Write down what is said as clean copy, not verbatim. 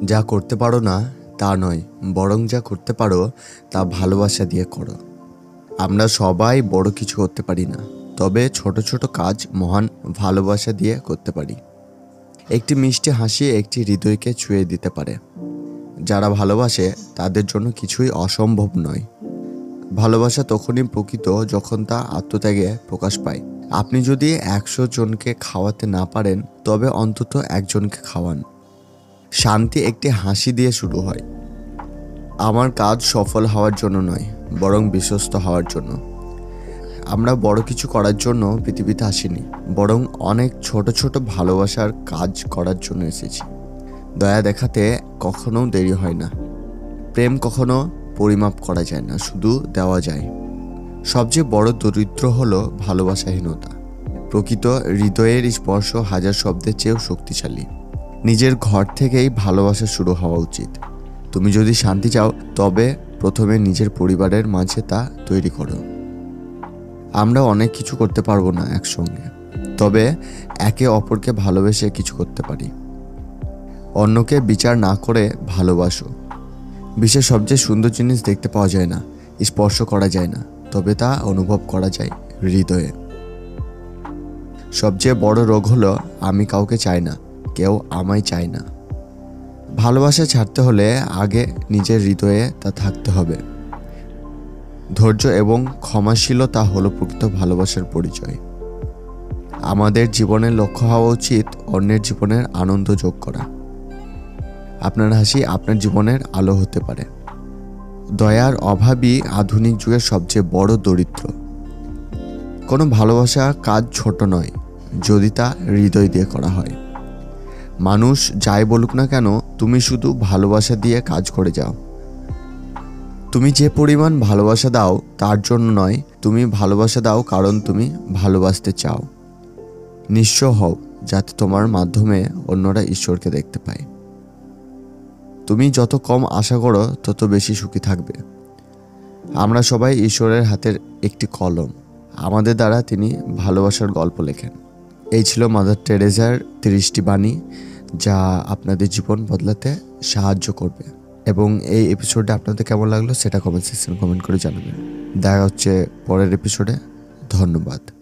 যা করতে পারো না তা নয়, বরং যা করতে পারো তা ভালোবাসা দিয়ে করো। আমরা সবাই বড় কিছু করতে পারি না, তবে ছোট ছোট কাজ মহান ভালোবাসা দিয়ে করতে পারি। একটি মিষ্টি হাসি একটি হৃদয়কে ছুঁয়ে দিতে পারে। যারা ভালোবাসে তাদের জন্য কিছুই অসম্ভব নয়। ভালোবাসা তখনই প্রকৃত যখন তা আত্মত্যাগে প্রকাশ পায়। আপনি যদি 100 জনকে খাওয়াতে না পারেন, তবে অন্তত একজনকে খাওয়ান। শান্তি একটি হাসি দিয়ে শুরু হয়। আমার কাজ সফল হওয়ার জন্য নয়, বরং বিশ্বস্ত হওয়ার জন্য। আমরা বড় কিছু করার জন্য পৃথিবীতে আসিনি, বরং অনেক ছোট ছোট ভালোবাসার কাজ করার জন্য এসেছি। দয়া দেখাতে কখনো দেরি হয় না। প্রেম কখনো পরিমাপ করা যায় না, শুধু দেওয়া যায়। সবচেয়ে বড় দরিদ্র হলো ভালোবাসাহীনতা। প্রকৃত হৃদয়ের স্পর্শ হাজার শব্দের চেয়েও শক্তিশালী। নিজের ঘর থেকেই ভালোবাসা শুরু হওয়া উচিত। তুমি যদি শান্তি চাও, তবে প্রথমে নিজের পরিবারের মাঝে তা তৈরি করো। আমরা অনেক কিছু করতে পারবো না একসঙ্গে, তবে একে অপরকে ভালোবেসে কিছু করতে পারি। অন্যকে বিচার না করে ভালোবাসো। বিশ্বের সবচেয়ে সুন্দর জিনিস দেখতে পাওয়া যায় না, স্পর্শ করা যায় না, তবে তা অনুভব করা যায় হৃদয়ে। সবচেয়ে বড় রোগ হলো আমি কাউকে চাই না, কেউ আমায় চায় না। ভালোবাসা ছাড়তে হলে আগে নিজের হৃদয়ে তা থাকতে হবে। ধৈর্য এবং ক্ষমাশীলতা হলো প্রকৃত ভালোবাসার পরিচয়। আমাদের জীবনের লক্ষ্য হওয়া উচিত অন্যের জীবনের আনন্দ যোগ করা। আপনার হাসি আপনার জীবনের আলো হতে পারে। দয়ার অভাবই আধুনিক যুগের সবচেয়ে বড় দরিদ্র। কোনো ভালোবাসা কাজ ছোট নয়, যদি তা হৃদয় দিয়ে করা হয়। মানুষ যাই বলুক না কেন, তুমি শুধু ভালোবাসা দিয়ে কাজ করে যাও। তুমি যে পরিমাণ ভালোবাসা দাও তার জন্য নয়, তুমি ভালোবাসা দাও কারণ তুমি ভালোবাসতে চাও। নিঃস্ব হও, যাতে তোমার মাধ্যমে অন্যরা ঈশ্বরকে দেখতে পায়। তুমি যত কম আশা করো, তত বেশি সুখী থাকবে। আমরা সবাই ঈশ্বরের হাতের একটি কলম। আমাদের দ্বারা তিনি ভালোবাসার গল্প লেখেন। এই ছিল মাদার টেরেসার 30টি বাণী, যা আপনাদের জীবন বদলাতে সাহায্য করবে। এবং এই এপিসোডটা আপনাদের কেমন লাগলো সেটা কমেন্ট সেকশনে কমেন্ট করে জানাবেন। দেখা হচ্ছে পরের এপিসোডে। ধন্যবাদ।